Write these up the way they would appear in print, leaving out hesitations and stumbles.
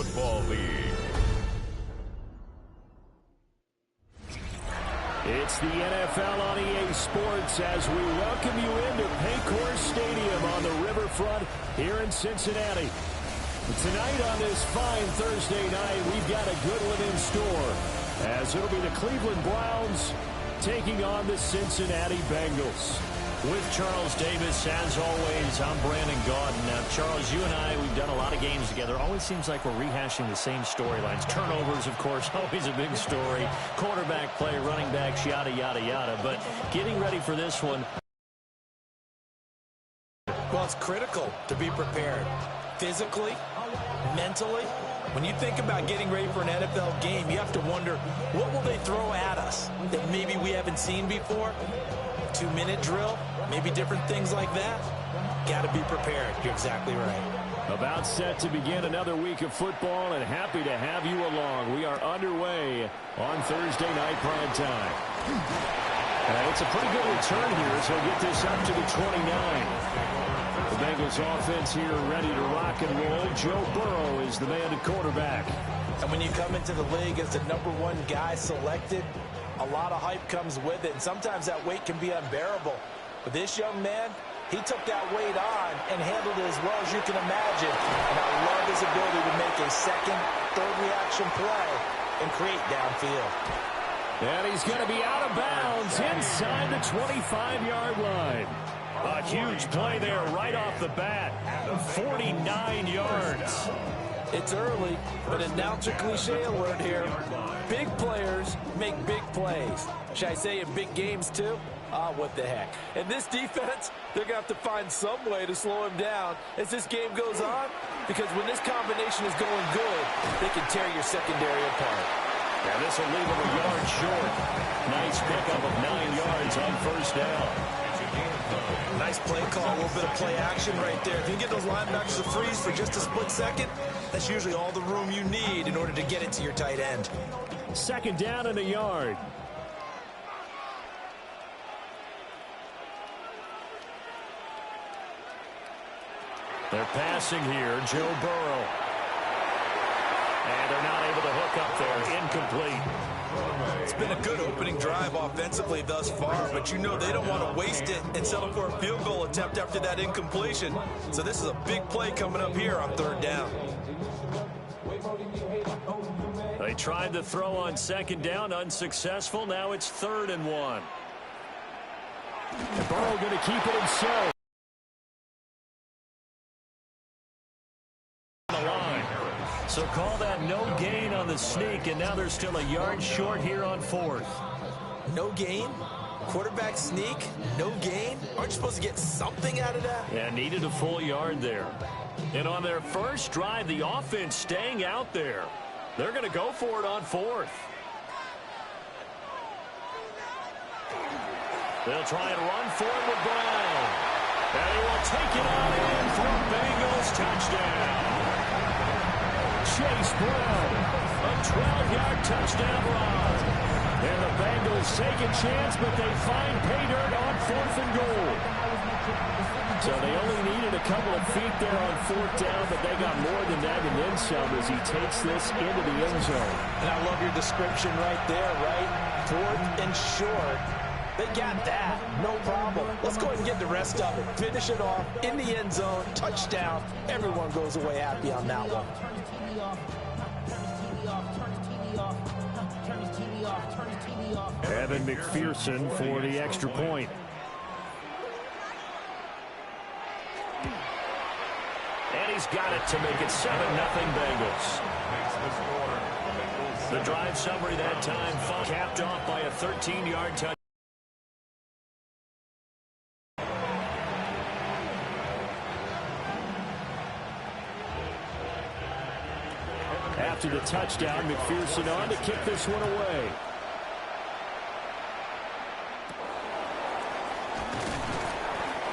Football League. It's the NFL on EA Sports as we welcome you into Paycor Stadium on the riverfront here in Cincinnati. Tonight on this fine Thursday night, we've got a good one in store as it'll be the Cleveland Browns taking on the Cincinnati Bengals. With Charles Davis, as always, I'm Brandon Gaudin. Now, Charles, you and I, we've done a lot of games together. Always seems like we're rehashing the same storylines. Turnovers, of course, always a big story. Quarterback play, running backs, yada, yada, yada. But getting ready for this one. Well, it's critical to be prepared. Physically, mentally. When you think about getting ready for an NFL game, you have to wonder, what will they throw at us that maybe we haven't seen before? 2-minute drill, maybe different things like that. Got to be prepared. You're exactly right. About set to begin another week of football, and happy to have you along. We are underway on Thursday night prime time. And it's a pretty good return here, so we'll get this up to the 29. The Bengals offense here ready to rock and roll. Joe Burrow is the man at quarterback. And when you come into the league as the #1 guy selected, a lot of hype comes with it, and sometimes that weight can be unbearable. But this young man, he took that weight on and handled it as well as you can imagine. And I love his ability to make a second, third reaction play and create downfield. And he's going to be out of bounds inside the 25-yard line. A huge play there right off the bat. 49 yards. It's early, but announcer cliche alert here. Big players make big plays. Should I say in big games too? What the heck. And this defense, they're going to have to find some way to slow him down as this game goes on, because when this combination is going good, they can tear your secondary apart. Now this will leave him a yard short. Nice pickup of 9 yards on first down. Nice play call, a little bit of play action right there. If you can get those linebackers to freeze for just a split second, that's usually all the room you need in order to get it to your tight end. Second down and a yard. They're passing here, Joe Burrow. And they're not able to hook up there. Incomplete. It's been a good opening drive offensively thus far, but you know they don't want to waste it and settle for a field goal attempt after that incompletion. So this is a big play coming up here on third down. They tried to throw on second down, unsuccessful. Now it's 3rd and 1. And Burrow going to keep it himself. So call that no gain on the sneak, and now they're still a yard short here on 4th. No gain? Quarterback sneak? No gain? Aren't you supposed to get something out of that? Yeah, needed a full yard there. And on their first drive, the offense staying out there. They're going to go for it on 4th. They'll try and run for it with Brown. And he will take it on in for a Bengals touchdown. Chase Brown, a 12-yard touchdown run. And the Bengals take a chance, but they find pay dirt on 4th and goal. So they only needed a couple of feet there on 4th down, but they got more than that and then some as he takes this into the end zone. And I love your description right there, right? 4th and short. They got that. No problem. Let's go ahead and get the rest of it. Finish it off in the end zone. Touchdown. Everyone goes away happy on that one. Evan McPherson for the extra point. And he's got it to make it 7-0 Bengals. The drive summary that time capped off by a 13-yard touchdown. After the touchdown, McPherson on to kick this one away.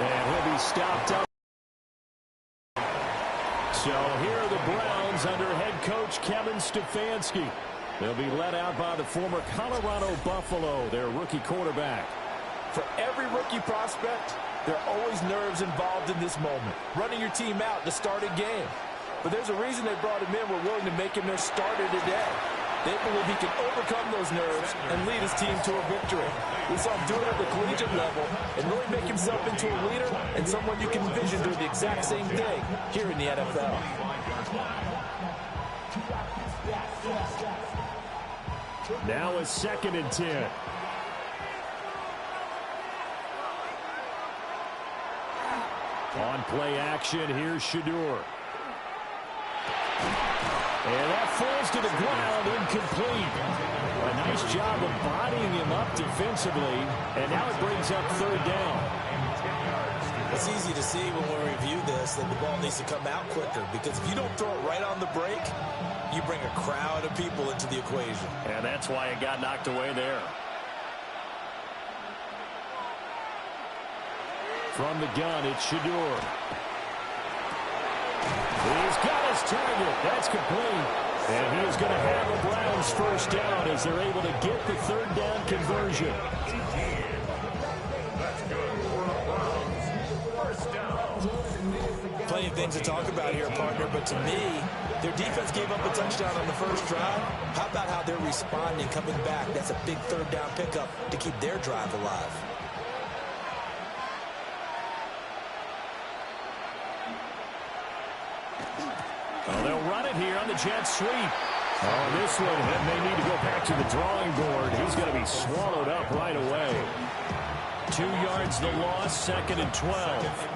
And he'll be stopped up. So here are the Browns under head coach Kevin Stefanski. They'll be led out by the former Colorado Buffalo, their rookie quarterback. For every rookie prospect, there are always nerves involved in this moment. Running your team out to start a game. but there's a reason they brought him in. We're willing to make him their starter today. They believe he can overcome those nerves and lead his team to a victory. We saw him do it at the collegiate level and really make himself into a leader and someone you can envision doing the exact same thing here in the NFL. Now a 2nd and 10. On play action, here's Shedeur. And that falls to the ground, incomplete. A nice job of bodying him up defensively, and now it brings up 3rd down. It's easy to see when we review this that the ball needs to come out quicker, because if you don't throw it right on the break, you bring a crowd of people into the equation. And that's why it got knocked away there. From the gun, it's Shedeur. He's got his target. That's complete. And he is going to have the Browns 1st down as they're able to get the 3rd down conversion. Plenty of things to talk about here, partner, but to me, their defense gave up a touchdown on the first drive. How about how they're responding, coming back? That's a big 3rd down pickup to keep their drive alive. Oh, they'll run it here on the jet sweep. Oh, this one may need to go back to the drawing board. He's going to be swallowed up right away. 2 yards the loss, 2nd and 12.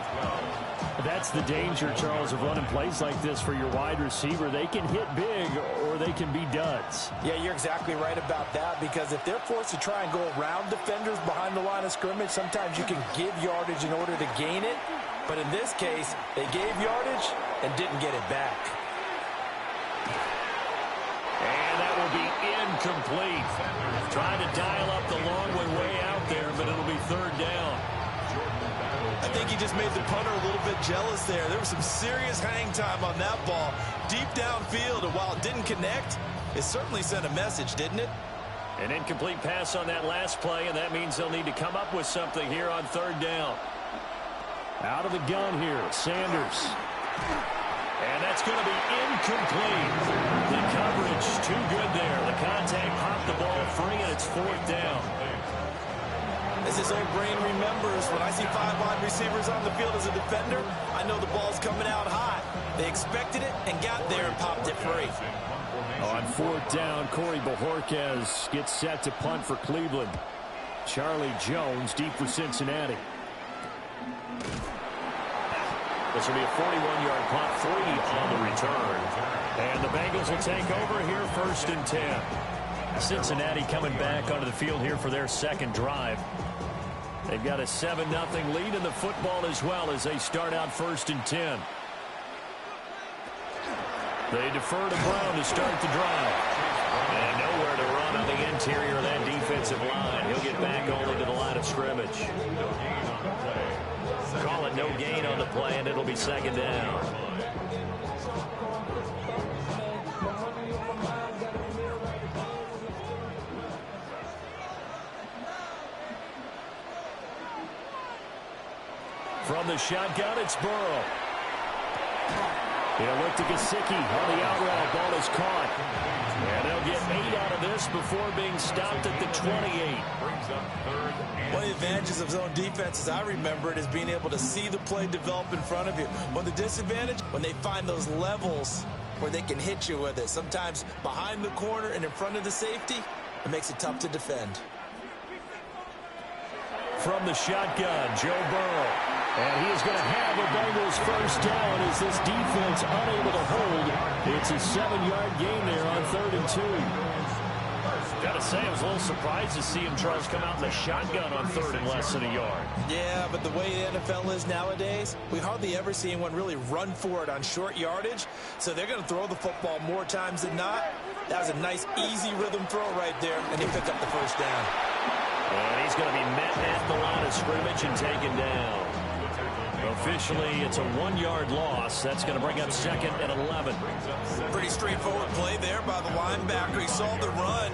That's the danger, Charles, of running plays like this for your wide receiver. They can hit big or they can be duds. Yeah, you're exactly right about that, because if they're forced to try and go around defenders behind the line of scrimmage, sometimes you can give yardage in order to gain it. But in this case, they gave yardage and didn't get it back. And that will be incomplete. Trying to dial up the long way out there, but it'll be 3rd down. I think he just made the punter a little bit jealous there. There was some serious hang time on that ball deep downfield, and while it didn't connect, it certainly sent a message, didn't it? An incomplete pass on that last play, and that means they'll need to come up with something here on 3rd down. Out of the gun here, Sanders. And that's going to be incomplete. The coverage too good there. The contact popped the ball free, and it's 4th down. As his old brain remembers, when I see 5 wide receivers on the field as a defender, I know the ball's coming out hot. They expected it and got there and popped it free. On 4th down, Corey Bojorquez gets set to punt for Cleveland. Charlie Jones deep for Cincinnati. This will be a 41-yard punt, 3 on the return. And the Bengals will take over here 1st and 10. Cincinnati coming back onto the field here for their 2nd drive. They've got a 7-0 lead in the football as well as they start out 1st and 10. They defer to Brown to start the drive. And nowhere to run on the interior of that defensive line. He'll get back only to the line of scrimmage. Call it no gain on the play, and it'll be 2nd down. From the shotgun, it's Burrow. He'll look to Gesicki on the out route. Ball is caught. And they'll get 8 out of this before being stopped at the 28. One of the advantages of zone defense, as I remember it, is being able to see the play develop in front of you. But the disadvantage, when they find those levels where they can hit you with it, sometimes behind the corner and in front of the safety, it makes it tough to defend. From the shotgun, Joe Burrow. And he is going to have the Bengals 1st down as this defense unable to hold. It's a 7-yard gain there on 3rd and 2. Got to say, I was a little surprised to see him, Charles, come out in the shotgun on 3rd and less than a yard. Yeah, but the way the NFL is nowadays, we hardly ever see anyone really run for it on short yardage. So they're going to throw the football more times than not. That was a nice, easy rhythm throw right there, and they pick up the 1st down. And he's going to be met at the line of scrimmage and taken down. Officially, it's a 1-yard loss. That's going to bring up 2nd and 11. Pretty straightforward play there by the linebacker. He saw the run,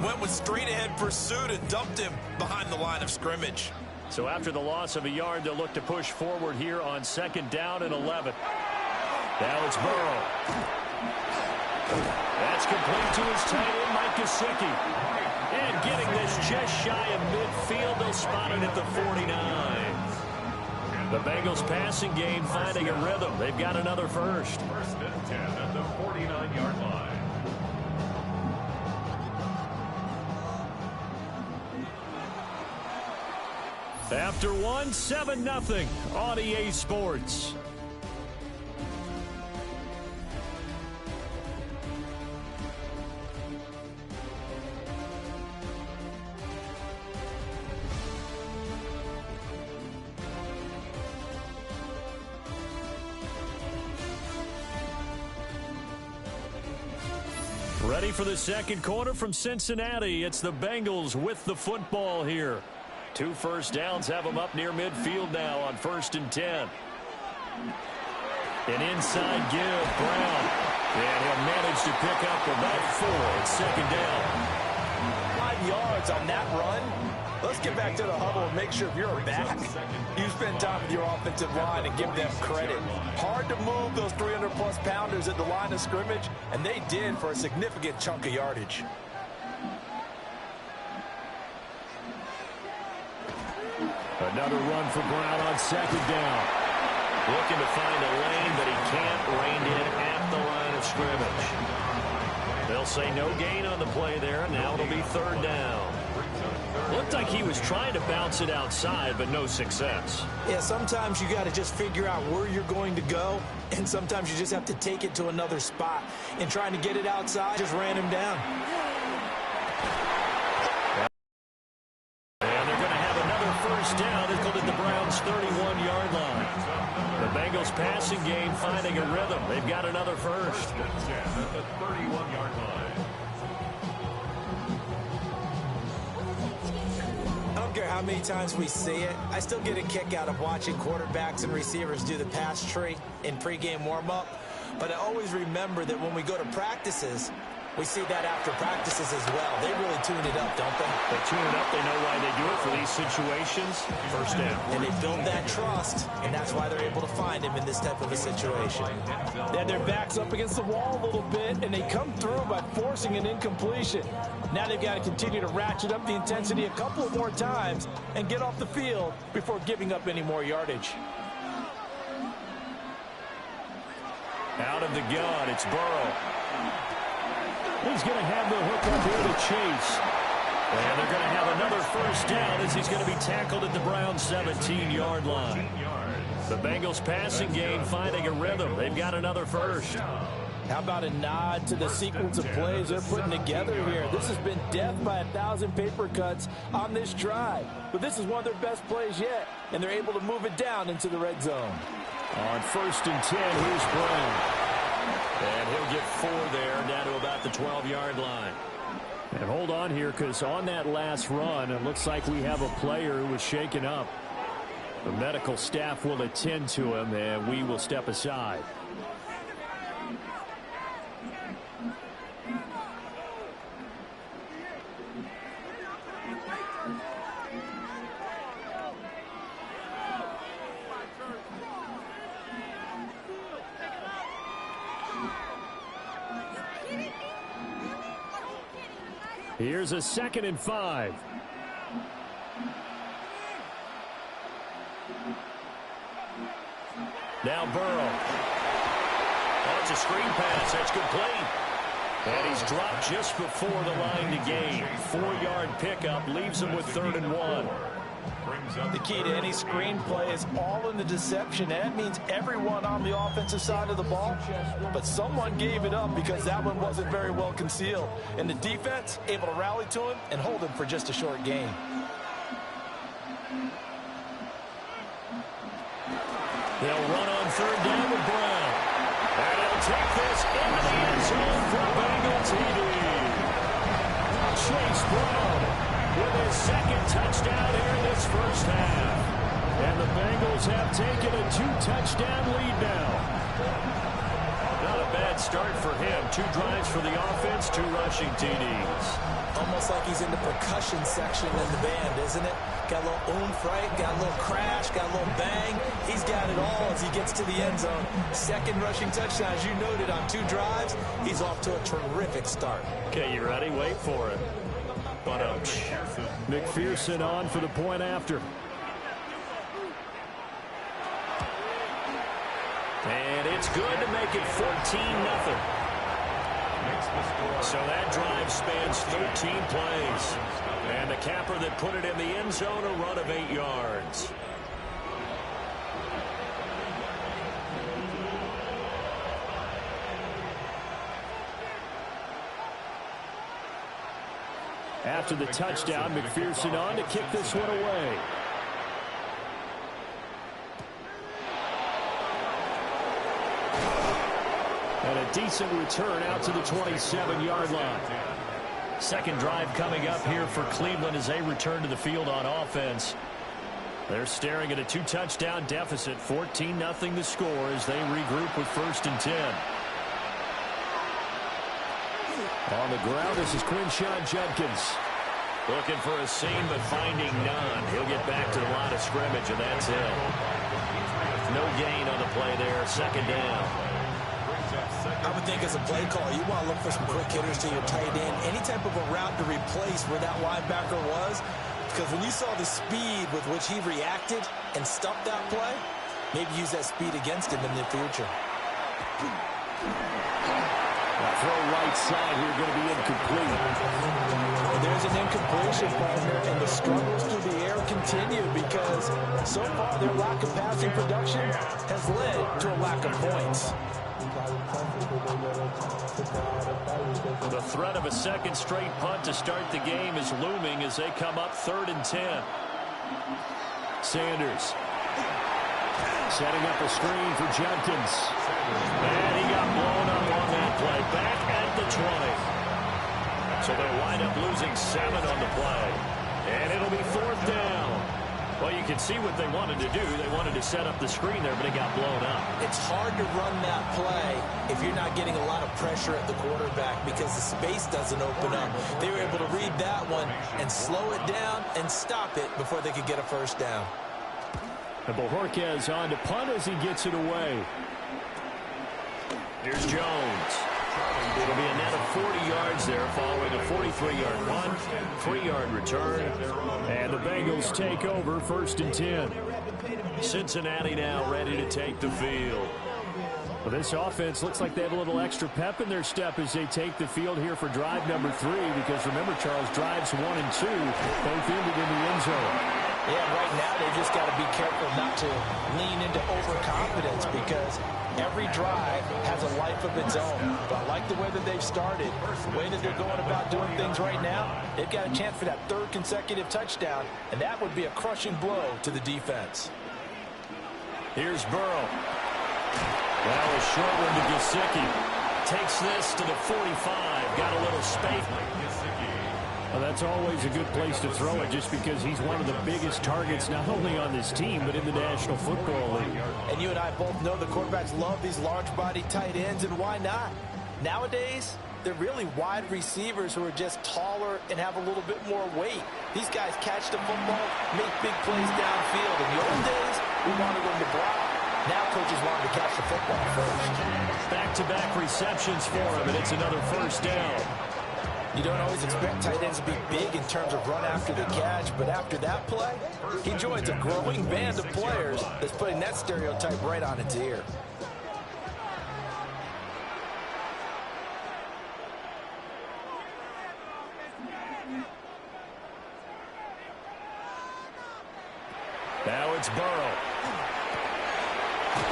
went with straight-ahead pursuit, and dumped him behind the line of scrimmage. So after the loss of a yard, they'll look to push forward here on 2nd down and 11. Now it's Burrow. That's complete to his tight end, Mike Gesicki. And getting this just shy of midfield, they'll spot it at the 49. The Bengals passing game finding a rhythm. They've got another first. First and 10 at the 49-yard line. After one, 7-0 on EA Sports. Ready for the second quarter from Cincinnati. It's the Bengals with the football here. 2 first downs have them up near midfield now on 1st and 10. An inside give, Brown. And he'll manage to pick up about 4 at second down. 5 yards on that run. Let's get back to the huddle and make sure if you're back, you spend time with your offensive line and give them credit. Hard to move those 300-plus pounders at the line of scrimmage, and they did for a significant chunk of yardage. Another run for Brown on second down. Looking to find a lane that he can't, reined in at the line of scrimmage. They'll say no gain on the play there. Now it'll be 3rd down. Looked like he was trying to bounce it outside, but no success. Yeah, sometimes you got to just figure out where you're going to go, and sometimes you just have to take it to another spot. And trying to get it outside just ran him down. And they're going to have another first down. They're called at the Browns' 31-yard line. The Bengals passing game finding a rhythm. They've got another first. At the 31-yard line. I don't care how many times we see it. I still get a kick out of watching quarterbacks and receivers do the pass tree in pregame warm-up. But I always remember that when we go to practices, we see that after practices as well. They really tune it up, don't they? They tune it up. They know why they do it for these situations. First down. And they build that trust, and that's why they're able to find him in this type of a situation. They had their backs up against the wall a little bit, and they come through by forcing an incompletion. Now they've got to continue to ratchet up the intensity a couple of more times and get off the field before giving up any more yardage. Out of the gun, it's Burrow. He's going to have the hook up here to Chase. And they're going to have another first down as he's going to be tackled at the Browns' 17-yard line. The Bengals passing game finding a rhythm. They've got another first. How about a nod to the sequence of plays they're putting together here? This has been death by 1,000 paper cuts on this drive. But this is one of their best plays yet, and they're able to move it down into the red zone. On 1st and 10, here's Brown. And he'll get 4 there, down to about the 12-yard line. And hold on here, because on that last run, it looks like we have a player who was shaken up. The medical staff will attend to him, and we will step aside. Here's a 2nd and 5. Now Burrow. That's a screen pass. That's complete. And he's dropped just before the line to gain. 4-yard pickup leaves him with 3rd and 1. The key to any screenplay is all in the deception. And that means everyone on the offensive side of the ball. But someone gave it up because that one wasn't very well concealed. And the defense able to rally to him and hold him for just a short gain. They'll run on 3rd down with Brown. And he'll take this into the end zone for a Bengal TD. Chase Brown with his 2nd touchdown here in this first half. And the Bengals have taken a 2-touchdown lead now. Not a bad start for him. 2 drives for the offense, 2 rushing TDs. Almost like he's in the percussion section in the band, isn't it? Got a little oomph, right? Got a little crash, got a little bang. He's got it all as he gets to the end zone. Second rushing touchdown, as you noted, on 2 drives. He's off to a terrific start. Okay, you ready? Wait for it. But McPherson on for the point after. And it's good to make it 14-0. So that drive spans 13 plays. And the capper that put it in the end zone, a run of 8 yards. After the touchdown, McPherson on to kick this one away. And a decent return out to the 27-yard line. Second drive coming up here for Cleveland as they return to the field on offense. They're staring at a 2-touchdown deficit, 14-0 the score as they regroup with 1st and 10. On the ground, this is Quinshawn Judkins. Looking for a seam, but finding none. He'll get back to the line of scrimmage, and that's it. No gain on the play there, 2nd down. I would think as a play call, you want to look for some quick hitters to your tight end. Any type of a route to replace where that linebacker was. Because when you saw the speed with which he reacted and stuffed that play, maybe use that speed against him in the future. Throw right side here, going to be incomplete. There's an incompletion, partner, and the struggles through the air continue because so far their lack of passing production has led to a lack of points. The threat of a second straight punt to start the game is looming as they come up 3rd and 10. Sanders setting up a screen for Judkins. And he got blown up on that play. Back at the 20. So they'll wind up losing 7 on the play. And it'll be 4th down. Well, you can see what they wanted to do. They wanted to set up the screen there, but it got blown up. It's hard to run that play if you're not getting a lot of pressure at the quarterback because the space doesn't open up. They were able to read that one and slow it down and stop it before they could get a 1st down. And Bojorquez on to punt as he gets it away. Here's Jones. It'll be a net of 40 yards there following a 43-yard punt, 3-yard return. And the Bengals take over 1st and 10. Cincinnati now ready to take the field. Well, this offense looks like they have a little extra pep in their step as they take the field here for drive number 3 because remember, Charles, drives 1 and 2 both ended in the end zone. Yeah, right now they just got to be careful not to lean into overconfidence because every drive has a life of its own. But I like the way that they've started, the way that they're going about doing things right now. They've got a chance for that 3rd consecutive touchdown, and that would be a crushing blow to the defense. Here's Burrow. Well, a short one to Gesicki. Takes this to the 45. Got a little space. Well, that's always a good place to throw it just because he's one of the biggest targets not only on this team but in the National Football League. And you and I both know the quarterbacks love these large-bodied tight ends, and why not? Nowadays, they're really wide receivers who are just taller and have a little bit more weight. These guys catch the football, make big plays downfield. In the old days, we wanted them to block. Now coaches want them to catch the football first. Back-to-back receptions for him, and it's another 1st down. You don't always expect tight ends to be big in terms of run after the catch, but after that play, he joins a growing band of players that's putting that stereotype right on its ear. Now it's Burrow.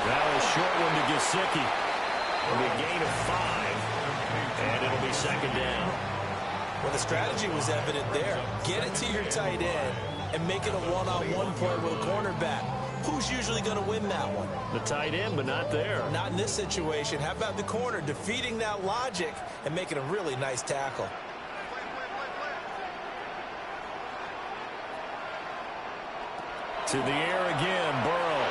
Now a short one to Gesicki. It'll be a gain of 5, and it'll be 2nd down. Well, the strategy was evident there. Get it to your tight end and make it a one-on-one play with a cornerback. Who's usually going to win that one? The tight end, but not there. Not in this situation. How about the corner defeating that logic and making a really nice tackle? To the air again, Burrow.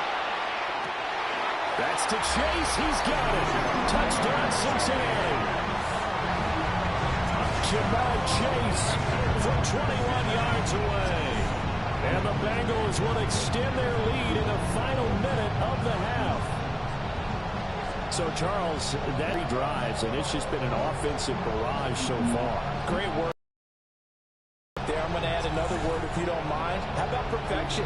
That's to Chase. He's got it. Touchdown, Cincinnati. Jamar Chase from 21 yards away. And the Bengals will extend their lead in the final minute of the half. So, Charles, that he drives, and it's just been an offensive barrage so far. Great work there. I'm going to add another word, if you don't mind. How about perfection?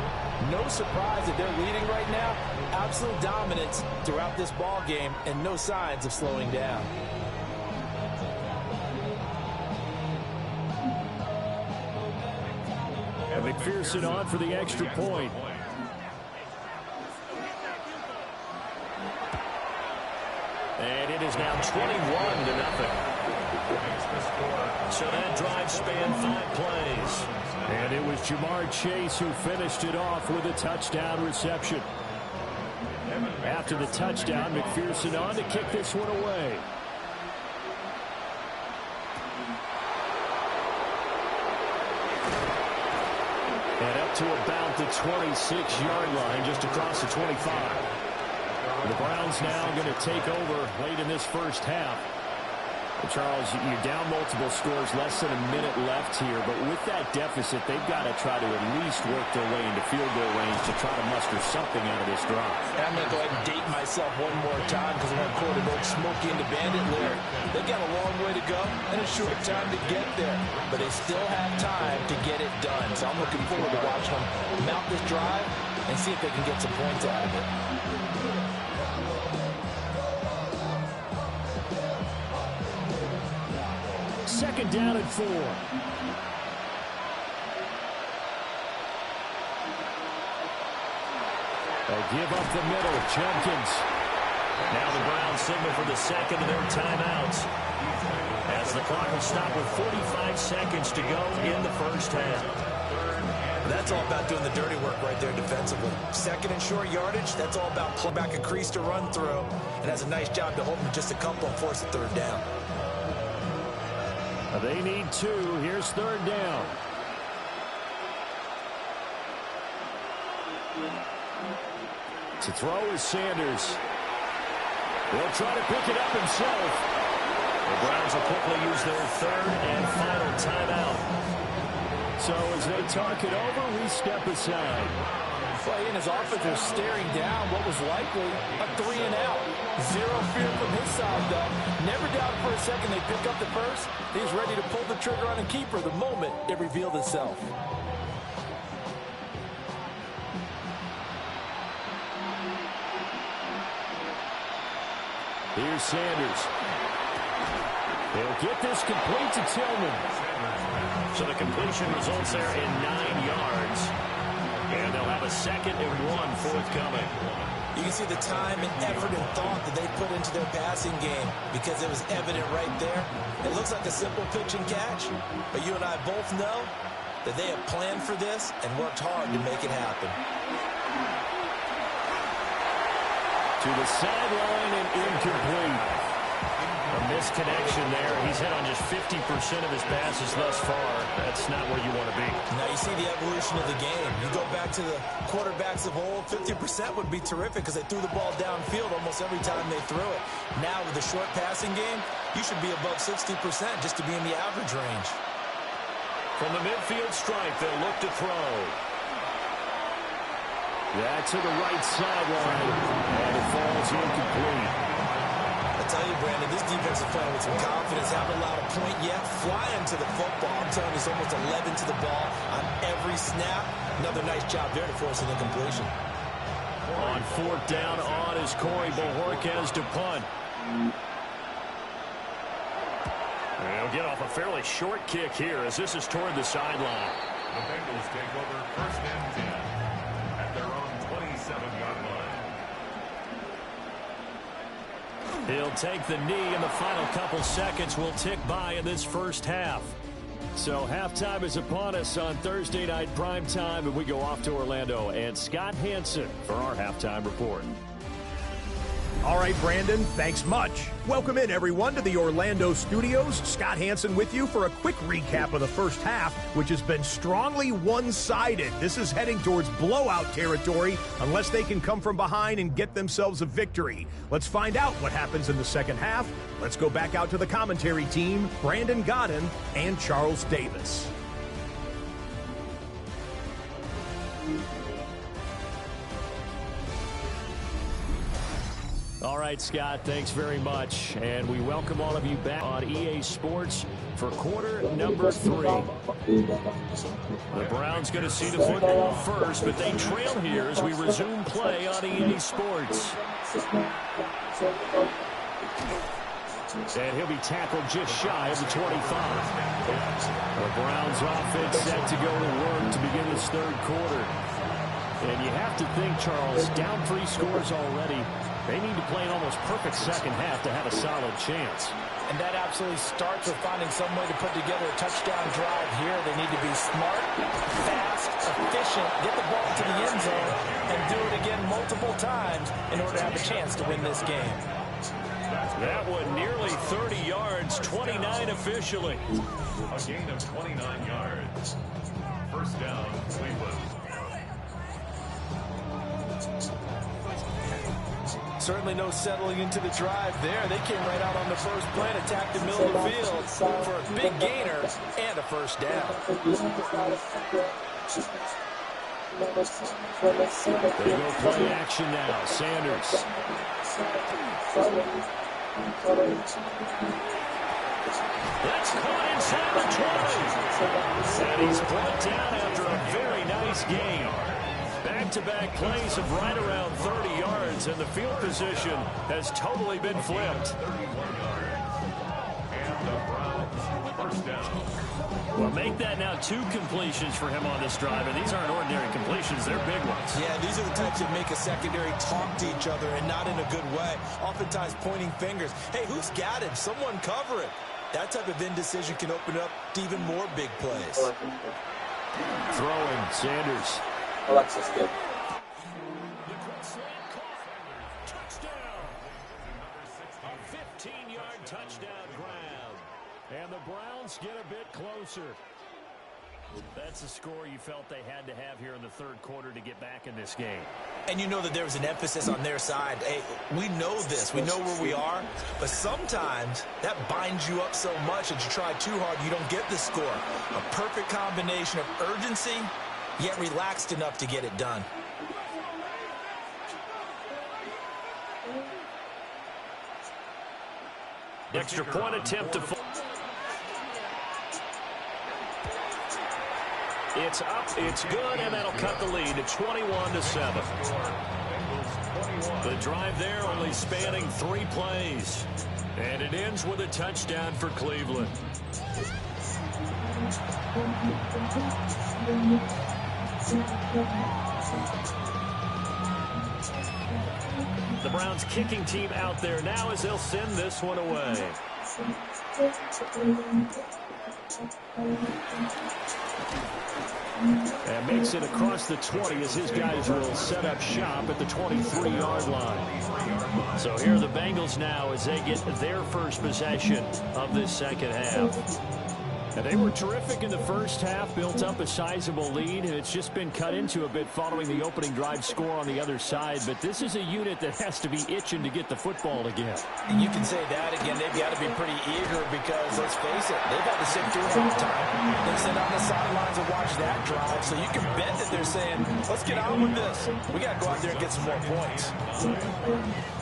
No surprise that they're leading right now. Absolute dominance throughout this ball game, and no signs of slowing down. And McPherson on for the extra point. And it is now 21-0. So that drive spanned 5 plays. And it was Jamar Chase who finished it off with a touchdown reception. After the touchdown, McPherson on to kick this one away. And up to about the 26-yard line, just across the 25. The Browns now going to take over late in this first half. Charles, you're down multiple scores, less than a minute left here, but with that deficit, they've got to try to at least work their way into field goal range to try to muster something out of this drive. And I'm going to go ahead and date myself one more time because I'm going to quote an old Smokey and the Bandit lyric. They've got a long way to go and a short time to get there, but they still have time to get it done. So I'm looking forward to watching them mount this drive and see if they can get some points out of it. Second down and 4. They give up the middle. Jenkins. Now the Browns signal for the second of their timeouts, as the clock will stop with 45 seconds to go in the first half. That's all about doing the dirty work right there defensively. Second and short yardage, that's all about pulling back a crease to run through, and has a nice job to hold them just a couple and force a third down. They need 2. Here's third down. To throw is Sanders. He'll try to pick it up himself. The Browns will quickly use their third and final timeout. So as they talk it over, we step aside. Well, he and his offense are staring down what was likely a 3-and-out. Zero fear from his side, though. Never doubted for a second they pick up the first. He's ready to pull the trigger on a keeper the moment it revealed itself. Here's Sanders. He'll get this complete to Tillman. So the completion results there in 9 yards. And they'll have a 2nd and 1 forthcoming. You can see the time and effort and thought that they put into their passing game because it was evident right there. It looks like a simple pitch and catch, but you and I both know that they have planned for this and worked hard to make it happen. To the sideline and incomplete. A misconnection there. He's hit on just 50% of his passes thus far. That's not where you want to be. Now you see the evolution of the game. You go back to the quarterbacks of old, 50% would be terrific because they threw the ball downfield almost every time they threw it. Now with the short passing game, you should be above 60% just to be in the average range. From the midfield stripe, they'll look to throw. That to the right sideline, and it falls incomplete. I tell you, Brandon, this defense is playing with some confidence. Haven't allowed a point yet. Flying to the football. I'm telling you, it's almost 11 to the ball on every snap. Another nice job there to force an incompletion. On 4th down on is Corey Bojorquez to punt. They'll get off a fairly short kick here as this is toward the sideline. The Bengals take over 1st and 10 at their own 27-yard line. He'll take the knee, and the final couple seconds will tick by in this first half. So halftime is upon us on Thursday night primetime, and we go off to Orlando. And Scott Hansen for our halftime report. All right, Brandon, thanks much. Welcome in, everyone, to the Orlando studios. Scott Hansen with you for a quick recap of the first half, which has been strongly one-sided. This is heading towards blowout territory unless they can come from behind and get themselves a victory. Let's find out what happens in the second half. Let's go back out to the commentary team, Brandon Godden and Charles Davis. All right, Scott, thanks very much. And we welcome all of you back on EA Sports for quarter number 3. The Browns going to see the football first, but they trail here as we resume play on EA Sports. And he'll be tackled just shy of the 25. The Browns offense set to go to work to begin this third quarter. And you have to think, Charles, down 3 scores already. They need to play an almost perfect second half to have a solid chance. And that absolutely starts with finding some way to put together a touchdown drive here. They need to be smart, fast, efficient, get the ball to the end zone, and do it again multiple times in order to have a chance to win this game. That one nearly 30 yards, 29 officially. A gain of 29 yards. First down, Cleveland. Certainly no settling into the drive there. They came right out on the first play and attacked the middle of the field for a big gainer and a first down. They go play action now. Sanders. That's caught inside the 20. And he's brought down after a very nice game. Back-to-back plays of right around 30 yards, and the field position has totally been flipped. 31 yards. And the Browns, first down. Well, make that now 2 completions for him on this drive, and these aren't ordinary completions. They're big ones. Yeah, these are the types that make a secondary talk to each other, and not in a good way. Oftentimes pointing fingers. Hey, who's got him? Someone cover it. That type of indecision can open up to even more big plays. Throwing, Sanders. Alexis good. Touchdown. A 15-yard touchdown grab. And the Browns get a bit closer. That's a score you felt they had to have here in the third quarter to get back in this game. And you know that there was an emphasis on their side. Hey, we know this. We know where we are. But sometimes that binds you up so much that you try too hard, you don't get the score. A perfect combination of urgency, yet relaxed enough to get it done. Extra point attempt to... It's up, it's good, and that'll cut the lead to 21-7. The drive there only spanning 3 plays. And it ends with a touchdown for Cleveland. The Browns kicking team out there now as they'll send this one away. And makes it across the 20 as his guys will set up shop at the 23-yard line. So here are the Bengals now as they get their first possession of this second half. And they were terrific in the first half, built up a sizable lead, and it's just been cut into a bit following the opening drive score on the other side. But this is a unit that has to be itching to get the football again. And you can say that again. They've got to be pretty eager because, let's face it, they've had to sit through halftime. They sit on the sidelines and watch that drive. So you can bet that they're saying, let's get on with this. We got to go out there and get some more points.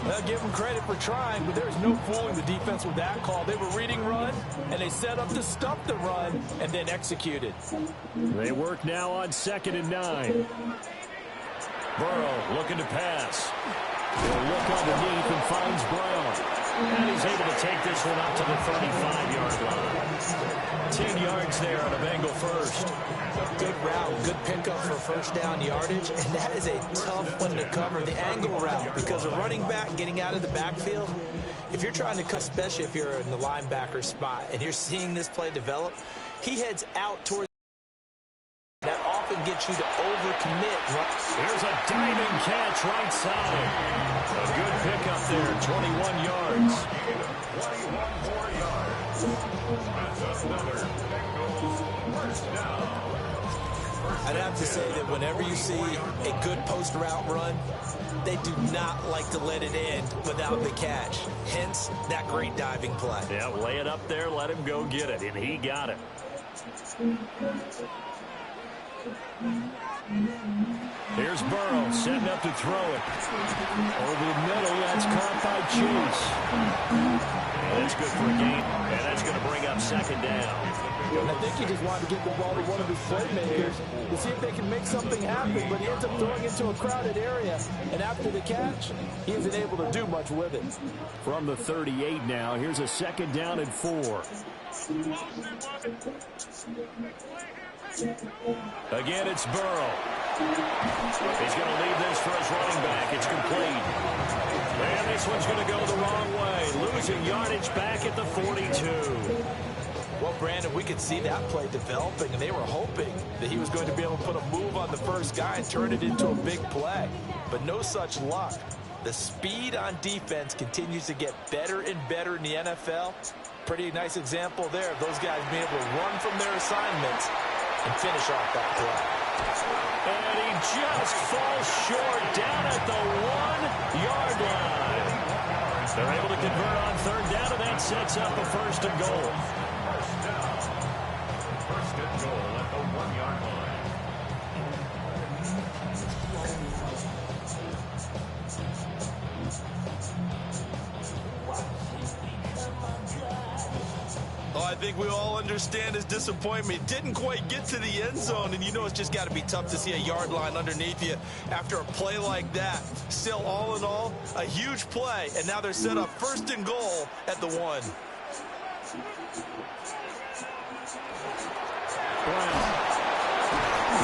I'll give them credit for trying, but there's no fooling the defense with that call. They were reading run, and they set up to stop the run and then executed. They work now on 2nd and 9. Burrow looking to pass. He'll look underneath and finds Brown. And he's able to take this one up to the 35-yard line. 10 yards there on a Bengal first. Good route, good pickup for first down yardage, and that is a tough one to cover, the angle route, because a running back getting out of the backfield, if you're trying to cut, especially if you're in the linebacker spot, and you're seeing this play develop, he heads out towards that often gets you to overcommit. There's a diving catch right side. A good pickup there, 21 yards. 21 more yards. That's another Bengals first down. I'd have to say that whenever you see a good post route run, they do not like to let it end without the catch. Hence, that great diving play. Yeah, lay it up there, let him go get it, and he got it. Here's Burrow setting up to throw it. Over the middle, that's caught by Chase. And that's good for a gain. And that's going to bring up second down. I think he just wanted to get the ball to one of his playmakers to see if they can make something happen, but he ends up throwing into a crowded area. And after the catch, he isn't able to do much with it. From the 38 now, here's a second down and 4. Again, it's Burrow. He's going to leave this for his running back. It's complete. And this one's going to go the wrong way. Losing yardage back at the 42. Well, Brandon, we could see that play developing, and they were hoping that he was going to be able to put a move on the first guy and turn it into a big play. But no such luck. The speed on defense continues to get better and better in the NFL. Pretty nice example there of those guys being able to run from their assignments and finish off that play. And he just falls short down at the 1-yard line. They're able to convert on third down, and that sets up a first and goal. First and goal at the 1-yard line. Oh, I think we all understand his disappointment. Didn't quite get to the end zone, and you know it's just got to be tough to see a yard line underneath you after a play like that. Still, all in all, a huge play, and now they're set up first and goal at the 1. Brown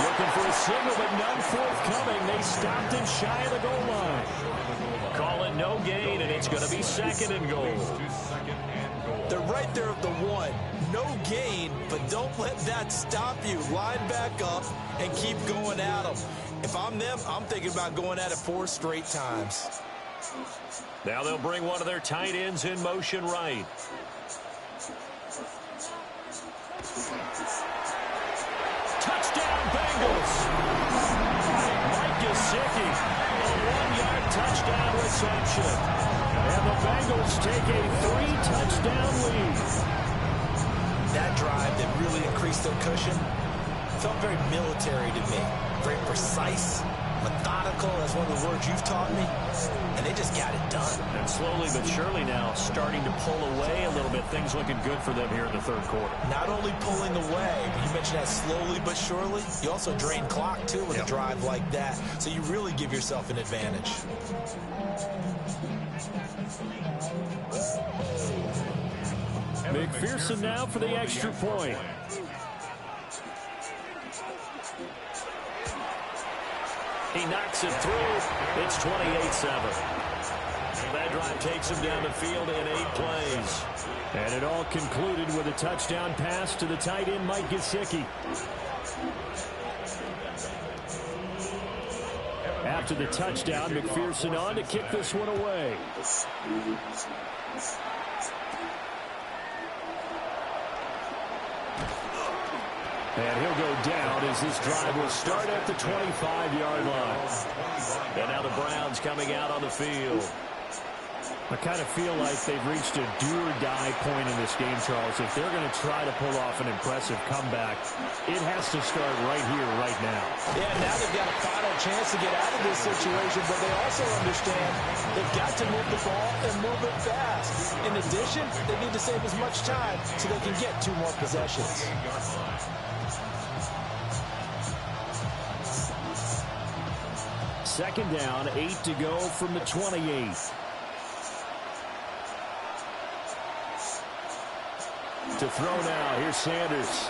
looking for a signal, but none forthcoming. They stopped him shy of the goal line. Call it no gain, and it's going to be second and goal. They're right there at the 1. No gain, but don't let that stop you. Line back up and keep going at them. If I'm them, I'm thinking about going at it 4 straight times. Now they'll bring one of their tight ends in motion right. Touchdown, Bengals. Mike Gesicki, a 1-yard touchdown reception. And the Bengals take a 3-touchdown lead. That drive that really increased their cushion felt very military to me. Very precise, methodical, that's one of the words you've taught me. And they just got it done. And slowly but surely now starting to pull away a little bit. Things looking good for them here in the third quarter. Not only pulling away, but you mentioned that slowly but surely. You also drain clock, too, with a drive like that. So you really give yourself an advantage. McPherson now for the extra point. He knocks it through. It's 28-7. That drive takes him down the field in 8 plays. And it all concluded with a touchdown pass to the tight end, Mike Gesicki. After the touchdown, McPherson on to kick this one away. And he'll go down as this drive will start at the 25-yard line. And now the Browns coming out on the field. I kind of feel like they've reached a do-or-die point in this game, Charles. If they're going to try to pull off an impressive comeback, it has to start right here, right now. Yeah, now they've got a final chance to get out of this situation, but they also understand they've got to move the ball and move it fast. In addition, they need to save as much time so they can get 2 more possessions. Second down, 8 to go from the 28. To throw now, here's Sanders.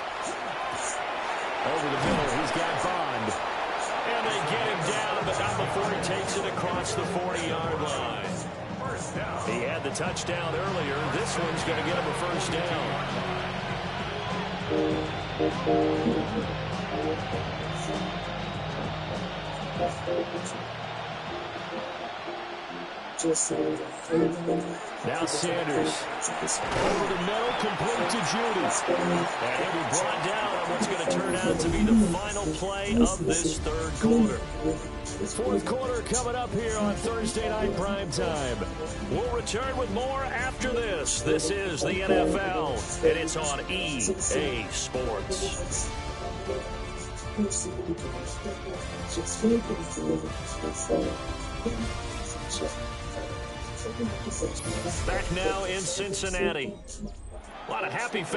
Over the middle, he's got Bond. And they get him down, but not before he takes it across the 40-yard line. He had the touchdown earlier. This one's going to get him a first down. Now Sanders over the middle, complete to Judy. And he'll be brought down on what's going to turn out to be the final play of this third quarter. Fourth quarter coming up here on Thursday Night Primetime. We'll return with more after this. This is the NFL, and it's on EA Sports. Back now in Cincinnati. A lot of happy fans.